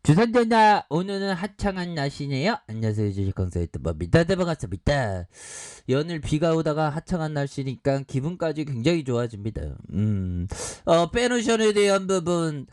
주선전자 오늘은 화창한 날씨네요. 안녕하세요, 주식consultant 법입니다. 반갑습니다. 연일 비가 오다가 화창한 날씨니까 기분까지 굉장히 좋아집니다. 페노션에 대한 부분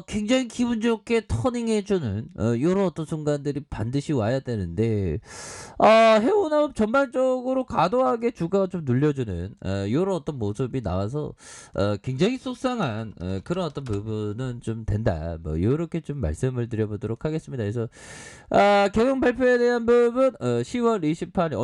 굉장히 기분 좋게 터닝해주는 요런 어떤 순간들이 반드시 와야 되는데 해운업 전반적으로 과도하게 주가가 좀 눌려주는 요런 어떤 모습이 나와서 굉장히 속상한 그런 어떤 부분은 좀 된다. 뭐 요렇게 좀 말씀을 드려보도록 하겠습니다. 그래서 경영 발표에 대한 부분 10월 28일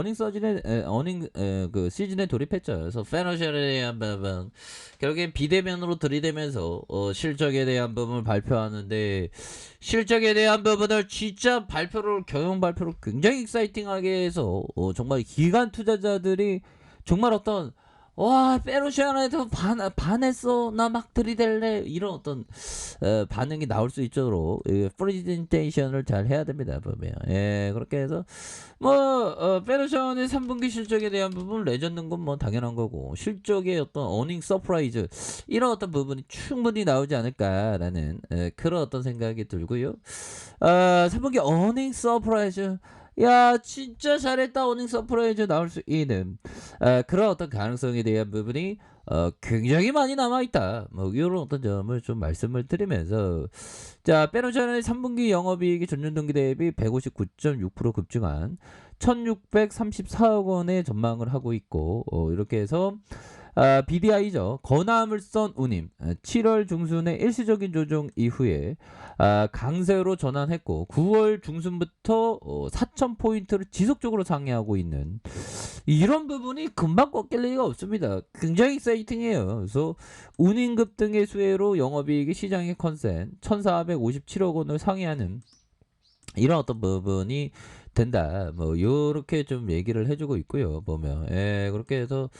그 시즌에 돌입했죠. 그래서 파이낸셜에 대한 부분 결국엔 비대면으로 들이대면서 실적에 대한 부분을 발표하는데 실적에 대한 부분을 진짜 경영 발표를 굉장히 익사이팅하게 해서 정말 기관 투자자들이 정말 어떤 와 페르시안에도 반했어 나 막 들이댈래 이런 어떤 반응이 나올 수 있도록 프레젠테이션을 잘 해야 됩니다 보면. 그렇게 해서 뭐 페르시안의 3분기 실적에 대한 부분 레전드인 건 뭐 당연한 거고 실적의 어떤 어닝 서프라이즈 이런 어떤 부분이 충분히 나오지 않을까라는 그런 어떤 생각이 들고요. 3분기 어닝 서프라이즈 야 진짜 잘했다 어닝 서프라이즈 나올 수 있는 그런 어떤 가능성에 대한 부분이 굉장히 많이 남아있다. 뭐 이런 어떤 점을 좀 말씀을 드리면서 자 페노션의 3분기 영업이익이 전년 동기 대비 159.6% 급증한 1634억 원의 전망을 하고 있고 이렇게 해서 BDI죠. 건화물선 운임 7월 중순에 일시적인 조정 이후에 강세로 전환했고 9월 중순부터 4,000포인트를 지속적으로 상회하고 있는 이런 부분이 금방 꺾일 리가 없습니다. 굉장히 사이팅이에요. 그래서 운임 급등의 수혜로 영업이익이 시장의 컨센 1,457억 원을 상회하는 이런 어떤 부분이 된다. 뭐 요렇게 좀 얘기를 해주고 있고요. 보면 그렇게 해서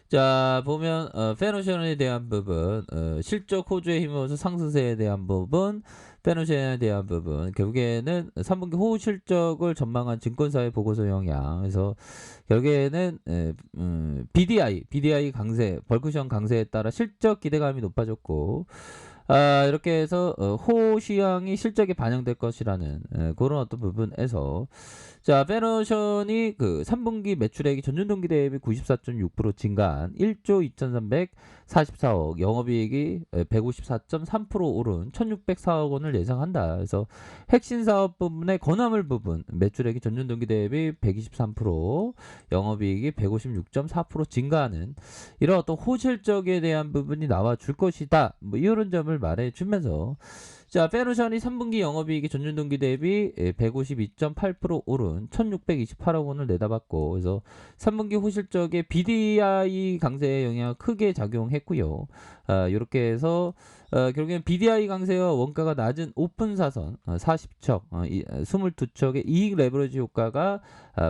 자 보면 페노션에 대한 부분 실적 호주에 힘입어서 상승세에 대한 부분 페노션에 대한 부분 결국에는 3분기 호우 실적을 전망한 증권사의 보고서 영향 그래서 결국에는 BDI 강세 벌크션 강세에 따라 실적 기대감이 높아졌고 이렇게 해서 호시향이 실적에 반영될 것이라는 그런 어떤 부분에서 자 페노션이 그 3분기 매출액이 전년 동기 대비 94.6% 증가한 1조 2344억 영업이익이 154.3% 오른 1604억 원을 예상한다. 그래서 핵심 사업 부분의 건화물 부분 매출액이 전년 동기 대비 123% 영업이익이 156.4% 증가하는 이런 어떤 호실적에 대한 부분이 나와 줄 것이다. 뭐 이런 점을 말해 주면서 자, 페노션이 3분기 영업이익이 전년 동기 대비 152.8% 오른 1,628억 원을 내다봤고, 그래서 3분기 호실적에 BDI 강세의 영향을 크게 작용했고요. 이렇게 해서 결국엔 BDI 강세와 원가가 낮은 오픈 사선 40척, 22척의 이익 레버리지 효과가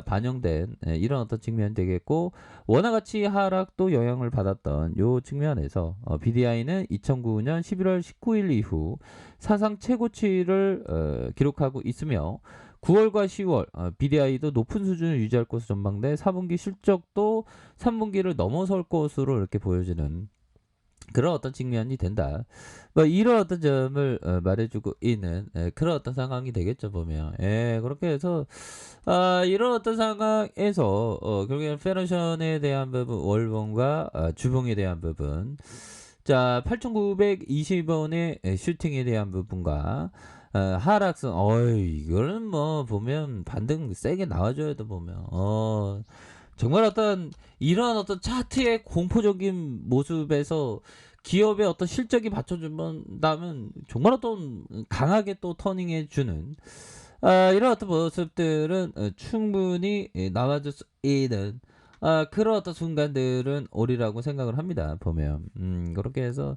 반영된 이런 어떤 측면이 되겠고 원화 가치 하락도 영향을 받았던 요 측면에서 BDI는 2009년 11월 19일 이후 사상 최고치를 기록하고 있으며 9월과 10월 BDI도 높은 수준을 유지할 것으로 전망돼 4분기 실적도 3분기를 넘어설 것으로 이렇게 보여지는 그런 어떤 측면이 된다. 뭐 이런 어떤 점을 말해주고 있는 그런 어떤 상황이 되겠죠 보면. 그렇게 해서 이런 어떤 상황에서 결국엔 페노션에 대한 부분 월봉과 주봉에 대한 부분 자 8,920원의 슈팅에 대한 부분과 하락선 이거는 뭐 보면 반등 세게 나와줘야 돼 보면 정말 어떤 이러한 어떤 차트의 공포적인 모습에서 기업의 어떤 실적이 받쳐준다면 정말 어떤 강하게 또 터닝해주는 이런 어떤 모습들은 충분히 나와줄 수 있는 그런 어떤 순간들은 오리라고 생각을 합니다. 보면 그렇게 해서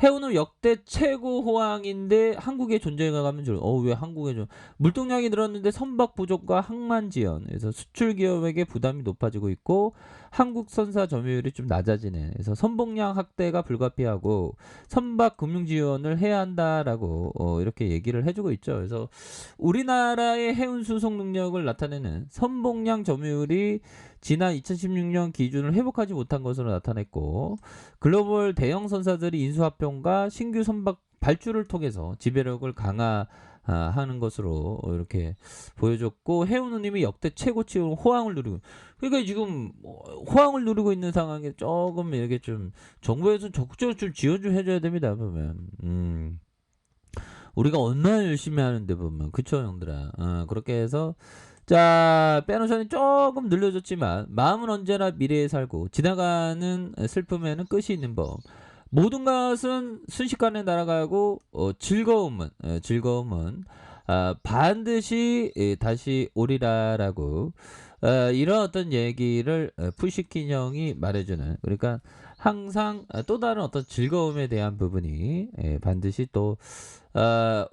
해운은 역대 최고 호황인데 한국에 존재감은 왜 한국에 좀 물동량이 늘었는데 선박 부족과 항만 지연에서 수출 기업에게 부담이 높아지고 있고 한국 선사 점유율이 좀 낮아지는 그래서 선봉량 확대가 불가피하고 선박 금융 지원을 해야 한다라고 이렇게 얘기를 해주고 있죠. 그래서 우리나라의 해운 수송 능력을 나타내는 선봉량 점유율이 지난 2016년 기준을 회복하지 못한 것으로 나타냈고 글로벌 대형 선사들이 인수합병과 신규 선박 발주를 통해서 지배력을 강화 하는 것으로 이렇게 보여줬고 해운우님이 역대 최고치 호황을 누리고 그러니까 지금 호황을 누리고 있는 상황에 조금 이렇게 좀 정부에서 적극적으로 좀 지원 좀 해줘야 됩니다 보면 우리가 얼마나 열심히 하는데 보면 그쵸 형들아 그렇게 해서 자 빼노션이 조금 늘려줬지만 마음은 언제나 미래에 살고 지나가는 슬픔에는 끝이 있는 법 모든 것은 순식간에 날아가고 즐거움은 반드시 다시 오리라라고 이런 어떤 얘기를 푸시킨 형이 말해주는 그러니까 항상 또 다른 어떤 즐거움에 대한 부분이 반드시 또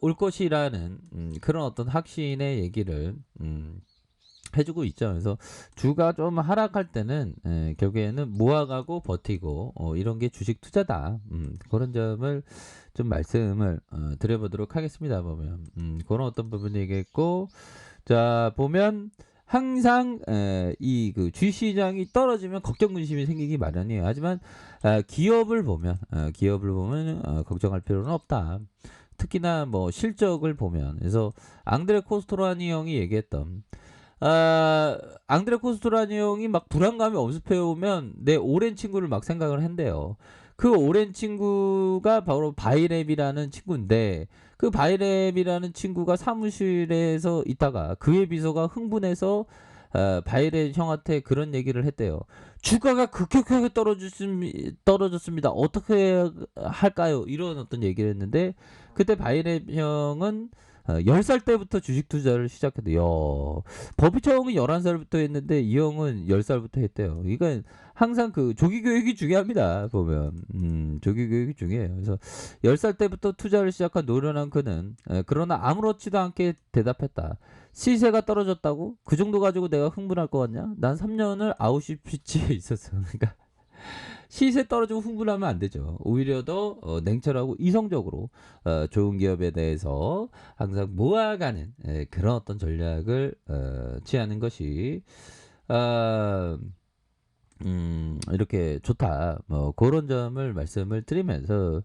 올 것이라는 그런 어떤 확신의 얘기를 해주고 있죠. 그래서 주가 좀 하락할 때는 결국에는 모아가고 버티고 이런 게 주식 투자다. 그런 점을 좀 말씀을 드려보도록 하겠습니다. 보면 그런 어떤 부분이 얘기했고 자 보면 항상 이 그 주시장이 떨어지면 걱정 근심이 생기기 마련이에요. 하지만 기업을 보면 걱정할 필요는 없다. 특히나 뭐 실적을 보면 그래서 앙드레 코스토라니 형이 얘기했던 앙드레 코스토라니 형이 막 불안감이 엄습해 오면 내 오랜 친구를 막 생각을 한대요. 그 오랜 친구가 바로 바이랩이라는 친구인데 그 바이랩이라는 친구가 사무실에서 있다가 그의 비서가 흥분해서 바이랩 형한테 그런 얘기를 했대요. 주가가 급격하게 떨어졌습니다. 어떻게 할까요? 이런 어떤 얘기를 했는데 그때 바이랩 형은 10살 때부터 주식 투자를 시작했대요. 버피처음은 11살부터 했는데 이 형은 10살부터 했대요. 그러니까 항상 그 조기 교육이 중요합니다. 보면 조기 교육이 중요해요. 그래서 10살 때부터 투자를 시작한 노련한 그는 그러나 아무렇지도 않게 대답했다. 시세가 떨어졌다고? 그 정도 가지고 내가 흥분할 것 같냐? 난 3년을 아웃시피치에 있었어. 그러니까 시세 떨어지고 흥분하면 안 되죠. 오히려 더 냉철하고 이성적으로 좋은 기업에 대해서 항상 모아가는 그런 어떤 전략을 취하는 것이 어, 이렇게 좋다. 뭐 그런 점을 말씀을 드리면서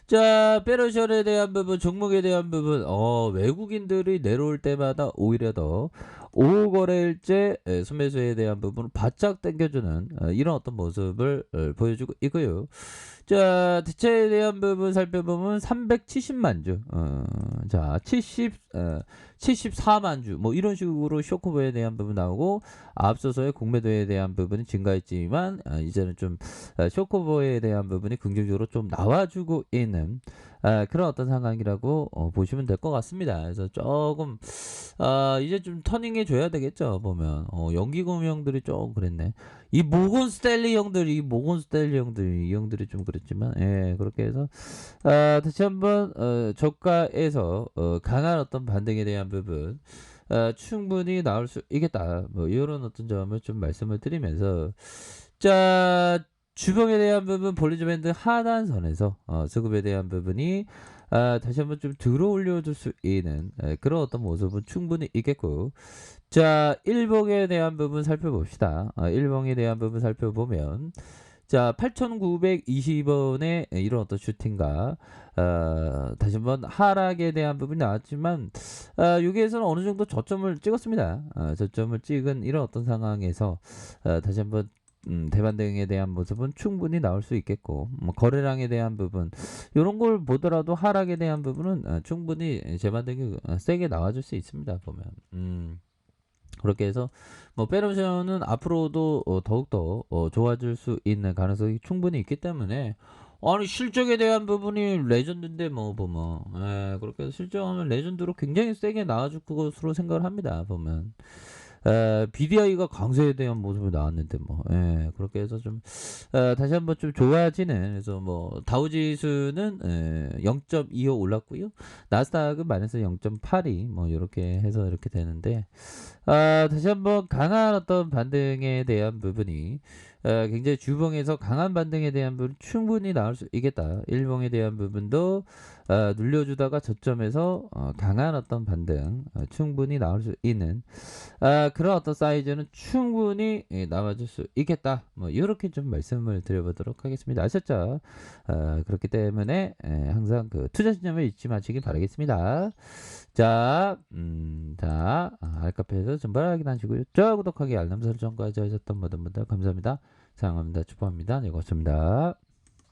자 페르셜에 대한 부분, 종목에 대한 부분, 외국인들이 내려올 때마다 오히려 더 5거래일째 순매수에 대한 부분을 바짝 당겨주는 이런 어떤 모습을 보여주고 있고요. 자 대체에 대한 부분 살펴보면 370만 주, 자 74만 주, 뭐 이런 식으로 쇼크보에 대한 부분 나오고 앞서서의 공매도에 대한 부분이 증가했지만 이제는 좀 쇼크보에 대한 부분이 긍정적으로 좀 나와주고 있는 그런 어떤 상황이라고 보시면 될 것 같습니다. 그래서 조금 이제 좀 터닝해 줘야 되겠죠. 보면 연기금형들이 조금 그랬네. 이 모건 스탠리 형들이 이 형들이 좀 그랬지만 그렇게 해서 다시 한번 저가에서 강한 어떤 반등에 대한 부분 충분히 나올 수 있겠다. 뭐 이런 어떤 점을 좀 말씀을 드리면서 자 주봉에 대한 부분 볼리저 밴드 하단선에서 수급에 대한 부분이 다시 한번 좀 들어 올려줄 수 있는 그런 어떤 모습은 충분히 있겠고 자 일봉에 대한 부분 살펴봅시다. 일봉에 대한 부분 살펴보면 자 8,920원의 이런 어떤 슈팅과 다시 한번 하락에 대한 부분이 나왔지만 여기에서는 어느 정도 저점을 찍었습니다. 저점을 찍은 이런 어떤 상황에서 다시 한번 대반등에 대한 모습은 충분히 나올 수 있겠고 뭐 거래량에 대한 부분 이런 걸 보더라도 하락에 대한 부분은 충분히 재반등이 세게 나와줄 수 있습니다. 보면 그렇게 해서 뭐 페르션은 앞으로도 더욱더 좋아질 수 있는 가능성이 충분히 있기 때문에 아니 실적에 대한 부분이 레전드인데 뭐 보면 그렇게 해서 실적하면 레전드로 굉장히 세게 나와줄 것으로 생각을 합니다. 보면 BDI가 강세에 대한 모습이 나왔는데 뭐 그렇게 해서 좀 다시 한번 좀 좋아지는 그래서 뭐 다우지수는 0.25 올랐고요. 나스닥은 마이너스 0.82 뭐 이렇게 해서 이렇게 되는데 다시 한번 강한 어떤 반등에 대한 부분이 굉장히 주봉에서 강한 반등에 대한 부분 충분히 나올 수 있겠다. 일봉에 대한 부분도 눌려주다가 저점에서 강한 어떤 반등 충분히 나올 수 있는 그런 어떤 사이즈는 충분히 나와줄 수 있겠다. 뭐 이렇게 좀 말씀을 드려보도록 하겠습니다. 아셨죠? 그렇기 때문에 항상 그 투자 신념을 잊지 마시기 바라겠습니다. 자, 알카페에서 정보를 확인하시고요. 좋아요, 구독하기, 알람 설정까지 하셨던 모든 분들 감사합니다. 사랑합니다. 축복합니다. 네, 고맙습니다.